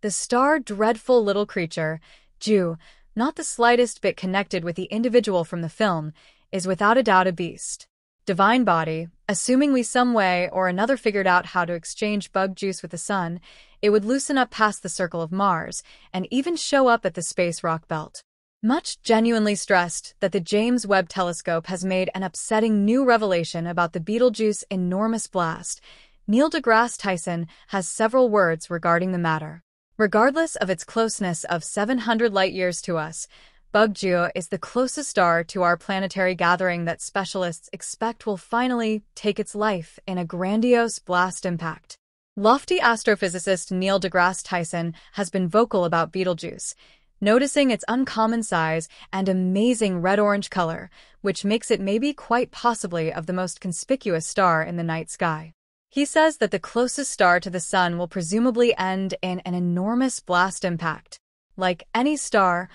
The star dreadful little creature, Jew, not the slightest bit connected with the individual from the film, is without a doubt a beast. Divine body, assuming we some way or another figured out how to exchange bug juice with the sun, it would loosen up past the circle of Mars and even show up at the space rock belt. Much genuinely stressed that the James Webb Telescope has made an upsetting new revelation about the Betelgeuse enormous blast, Neil deGrasse Tyson has several words regarding the matter. Regardless of its closeness of 700 light-years to us, Betelgeuse is the closest star to our planetary gathering that specialists expect will finally take its life in a grandiose blast impact. Lofty astrophysicist Neil deGrasse Tyson has been vocal about Betelgeuse, noticing its uncommon size and amazing red-orange color, which makes it maybe quite possibly of the most conspicuous star in the night sky. He says that the closest star to the sun will presumably end in an enormous blast impact. Like any star,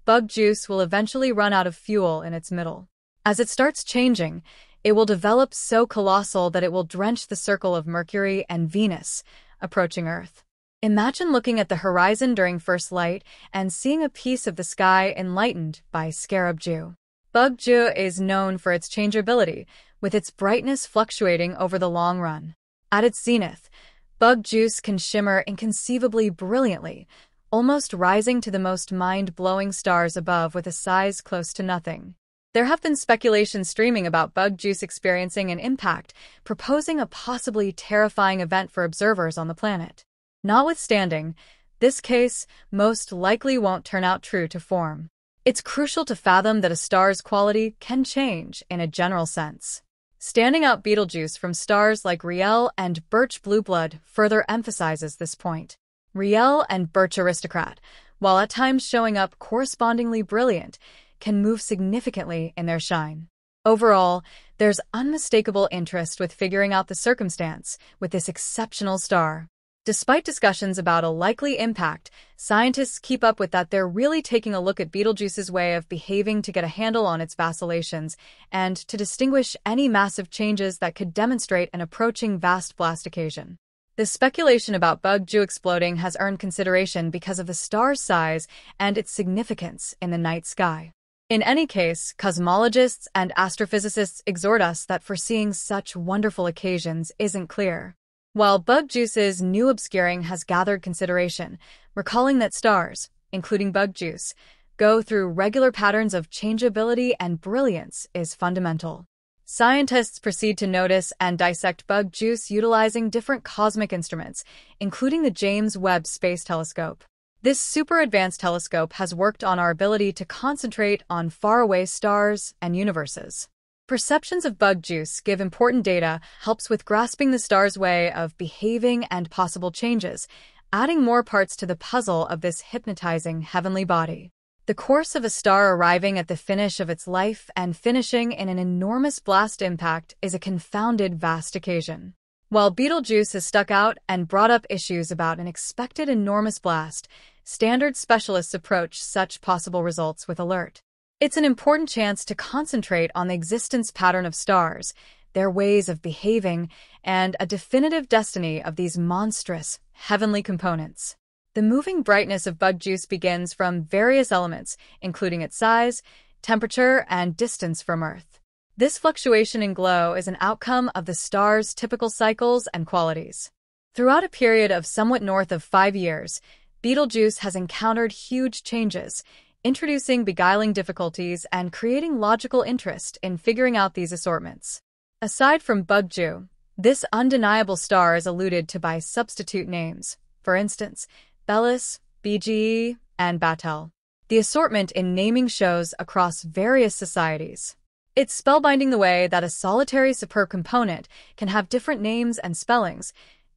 Betelgeuse will eventually run out of fuel in its middle. As it starts changing, it will develop so colossal that it will drench the circle of Mercury and Venus, approaching Earth. Imagine looking at the horizon during first light and seeing a piece of the sky enlightened by scarab dew. Betelgeuse is known for its changeability, with its brightness fluctuating over the long run. At its zenith, Betelgeuse can shimmer inconceivably brilliantly, almost rising to the most mind-blowing stars above with a size close to nothing. There have been speculations streaming about Betelgeuse experiencing an impact, proposing a possibly terrifying event for observers on the planet. Notwithstanding, this case most likely won't turn out true to form. It's crucial to fathom that a star's quality can change in a general sense. Standing out Betelgeuse from stars like Riel and Birch Blue Blood further emphasizes this point. Riel and Birch Aristocrat, while at times showing up correspondingly brilliant, can move significantly in their shine. Overall, there's unmistakable interest with figuring out the circumstance with this exceptional star. Despite discussions about a likely impact, scientists keep up with that they're really taking a look at Betelgeuse's way of behaving to get a handle on its vacillations and to distinguish any massive changes that could demonstrate an approaching vast blast occasion. The speculation about Betelgeuse exploding has earned consideration because of the star's size and its significance in the night sky. In any case, cosmologists and astrophysicists exhort us that foreseeing such wonderful occasions isn't clear. While Betelgeuse's new obscuring has gathered consideration, recalling that stars, including Betelgeuse, go through regular patterns of changeability and brilliance is fundamental. Scientists proceed to notice and dissect Betelgeuse utilizing different cosmic instruments, including the James Webb Space Telescope. This super-advanced telescope has worked on our ability to concentrate on faraway stars and universes. Perceptions of Betelgeuse give important data, helps with grasping the star's way of behaving and possible changes, adding more parts to the puzzle of this hypnotizing heavenly body. The course of a star arriving at the finish of its life and finishing in an enormous blast impact is a confounded vast occasion. While Betelgeuse has stuck out and brought up issues about an expected enormous blast, standard specialists approach such possible results with alert. It's an important chance to concentrate on the existence pattern of stars, their ways of behaving, and a definitive destiny of these monstrous, heavenly components. The moving brightness of Betelgeuse begins from various elements, including its size, temperature, and distance from Earth. This fluctuation in glow is an outcome of the star's typical cycles and qualities. Throughout a period of somewhat north of 5 years, Betelgeuse has encountered huge changes, introducing beguiling difficulties and creating logical interest in figuring out these assortments. Aside from Betelgeuse, this undeniable star is alluded to by substitute names, for instance, Belus, BGE, and Batel. The assortment in naming shows across various societies. It's spellbinding the way that a solitary superb component can have different names and spellings,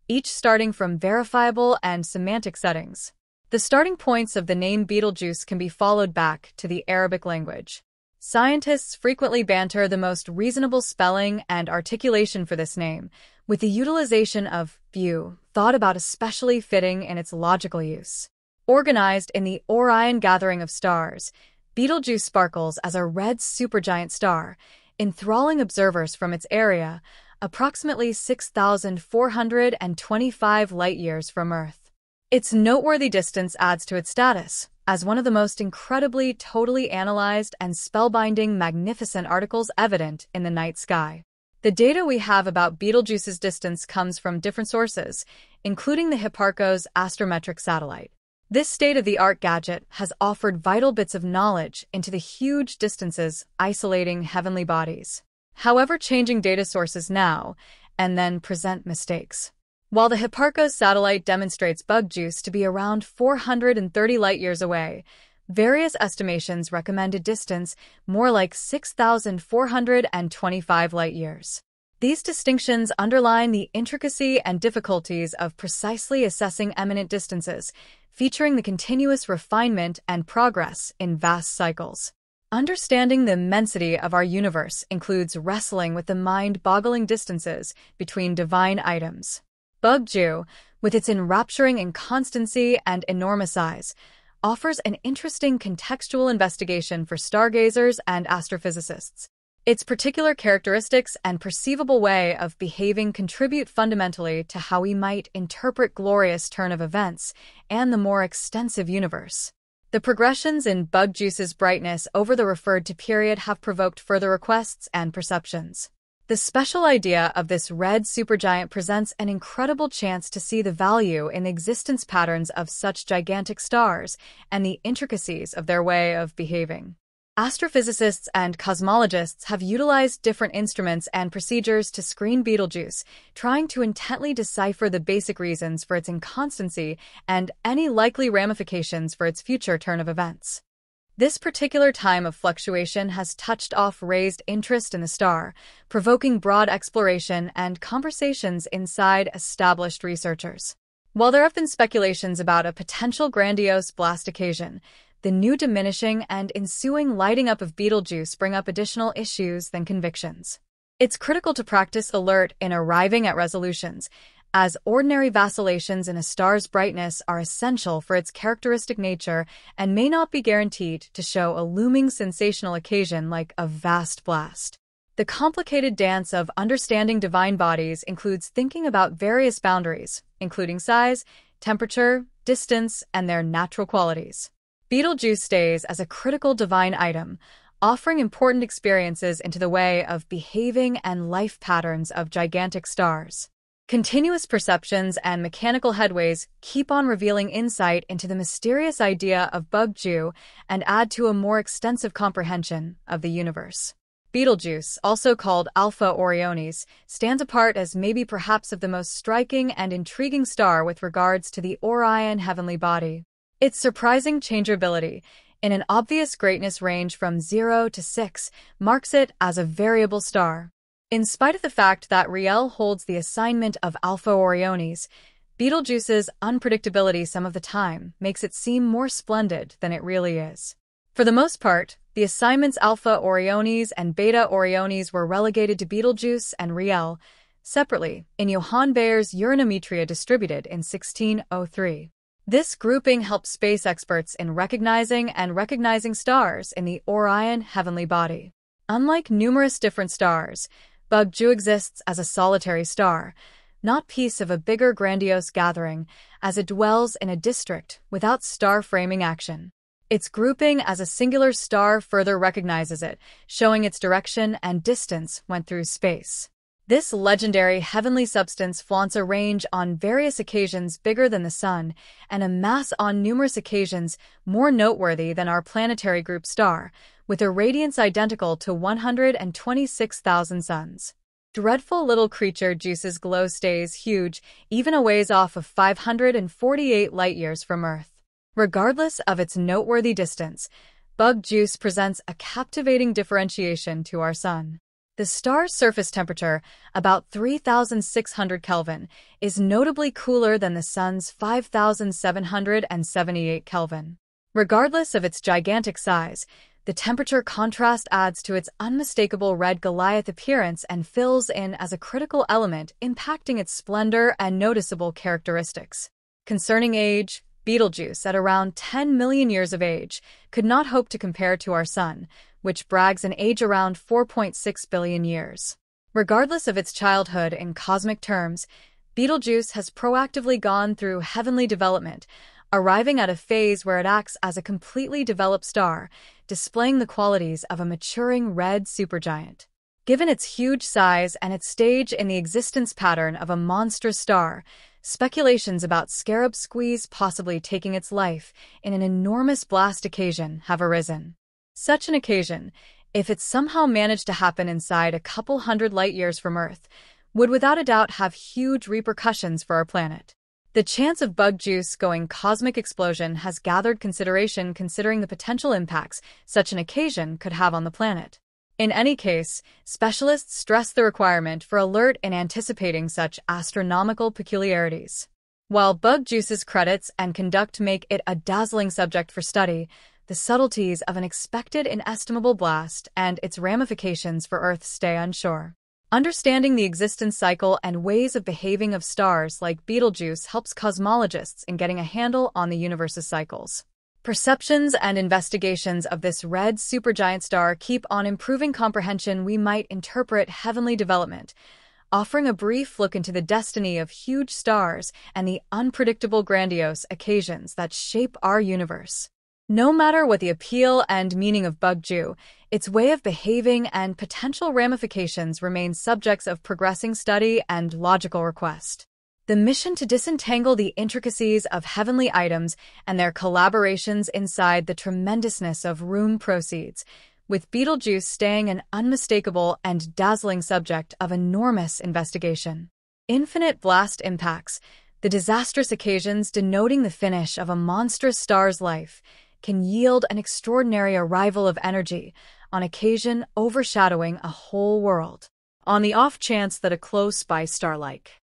each starting from verifiable and semantic settings. The starting points of the name Betelgeuse can be followed back to the Arabic language. Scientists frequently banter the most reasonable spelling and articulation for this name, with the utilization of view thought about especially fitting in its logical use. Organized in the Orion gathering of stars, Betelgeuse sparkles as a red supergiant star, enthralling observers from its area, approximately 6,425 light-years from Earth. Its noteworthy distance adds to its status as one of the most incredibly, totally analyzed and spellbinding, magnificent articles evident in the night sky. The data we have about Betelgeuse's distance comes from different sources, including the Hipparcos astrometric satellite. This state-of-the-art gadget has offered vital bits of knowledge into the huge distances isolating heavenly bodies. However, changing data sources now and then present mistakes. While the Hipparcos satellite demonstrates Betelgeuse to be around 430 light-years away, various estimations recommend a distance more like 6,425 light-years. These distinctions underline the intricacy and difficulties of precisely assessing eminent distances, featuring the continuous refinement and progress in vast cycles. Understanding the immensity of our universe includes wrestling with the mind-boggling distances between divine items. Betelgeuse, with its enrapturing inconstancy and enormous size, offers an interesting contextual investigation for stargazers and astrophysicists. Its particular characteristics and perceivable way of behaving contribute fundamentally to how we might interpret glorious turn of events and the more extensive universe. The progressions in Betelgeuse's brightness over the referred-to period have provoked further requests and perceptions. The special idea of this red supergiant presents an incredible chance to see the value in the existence patterns of such gigantic stars and the intricacies of their way of behaving. Astrophysicists and cosmologists have utilized different instruments and procedures to screen Betelgeuse, trying to intently decipher the basic reasons for its inconstancy and any likely ramifications for its future turn of events. This particular time of fluctuation has touched off raised interest in the star, provoking broad exploration and conversations inside established researchers. While there have been speculations about a potential grandiose blast occasion, the new diminishing and ensuing lighting up of Betelgeuse bring up additional issues than convictions. It's critical to practice alert in arriving at resolutions, as ordinary vacillations in a star's brightness are essential for its characteristic nature and may not be guaranteed to show a looming sensational occasion like a vast blast. The complicated dance of understanding divine bodies includes thinking about various boundaries, including size, temperature, distance, and their natural qualities. Betelgeuse stays as a critical divine item, offering important experiences into the way of behaving and life patterns of gigantic stars. Continuous perceptions and mechanical headways keep on revealing insight into the mysterious idea of Betelgeuse and add to a more extensive comprehension of the universe. Betelgeuse, also called Alpha Orionis, stands apart as maybe perhaps of the most striking and intriguing star with regards to the Orion heavenly body. Its surprising changeability, in an obvious greatness range from 0 to 6, marks it as a variable star. In spite of the fact that Riel holds the assignment of Alpha Orionis, Betelgeuse's unpredictability some of the time makes it seem more splendid than it really is. For the most part, the assignments Alpha Orionis and Beta Orionis were relegated to Betelgeuse and Riel, separately, in Johann Bayer's Uranometria distributed in 1603. This grouping helped space experts in recognizing stars in the Orion heavenly body. Unlike numerous different stars, Betelgeuse exists as a solitary star, not piece of a bigger grandiose gathering, as it dwells in a district without star-framing action. Its grouping as a singular star further recognizes it, showing its direction and distance went through space. This legendary heavenly substance flaunts a range on various occasions bigger than the Sun, and a mass on numerous occasions more noteworthy than our planetary group star, with a radiance identical to 126,000 suns. Dreadful little creature Juice's glow stays huge, even a ways off of 548 light-years from Earth. Regardless of its noteworthy distance, Betelgeuse presents a captivating differentiation to our Sun. The star's surface temperature, about 3,600 Kelvin, is notably cooler than the Sun's 5,778 Kelvin. Regardless of its gigantic size, the temperature contrast adds to its unmistakable red Goliath appearance and fills in as a critical element, impacting its splendor and noticeable characteristics. Concerning age, Betelgeuse, at around 10 million years of age, could not hope to compare to our Sun, which brags an age around 4.6 billion years. Regardless of its childhood in cosmic terms, Betelgeuse has proactively gone through heavenly development, arriving at a phase where it acts as a completely developed star, displaying the qualities of a maturing red supergiant. Given its huge size and its stage in the existence pattern of a monstrous star, speculations about Scarab Squeeze possibly taking its life in an enormous blast occasion have arisen. Such an occasion, if it somehow managed to happen inside a couple hundred light-years from Earth, would without a doubt have huge repercussions for our planet. The chance of bug juice going cosmic explosion has gathered consideration considering the potential impacts such an occasion could have on the planet. In any case, specialists stress the requirement for alert in anticipating such astronomical peculiarities. While bug juice's credits and conduct make it a dazzling subject for study, the subtleties of an expected inestimable blast and its ramifications for Earth stay unsure. Understanding the existence cycle and ways of behaving of stars like Betelgeuse helps cosmologists in getting a handle on the universe's cycles. Perceptions and investigations of this red supergiant star keep on improving comprehension we might interpret heavenly development, offering a brief look into the destiny of huge stars and the unpredictable grandiose occasions that shape our universe. No matter what the appeal and meaning of bug juice, its way of behaving and potential ramifications remain subjects of progressing study and logical request. The mission to disentangle the intricacies of heavenly items and their collaborations inside the tremendousness of room proceeds, with Betelgeuse staying an unmistakable and dazzling subject of enormous investigation. Infinite blast impacts, the disastrous occasions denoting the finish of a monstrous star's life, can yield an extraordinary arrival of energy, on occasion overshadowing a whole world. On the off chance that a close-by star like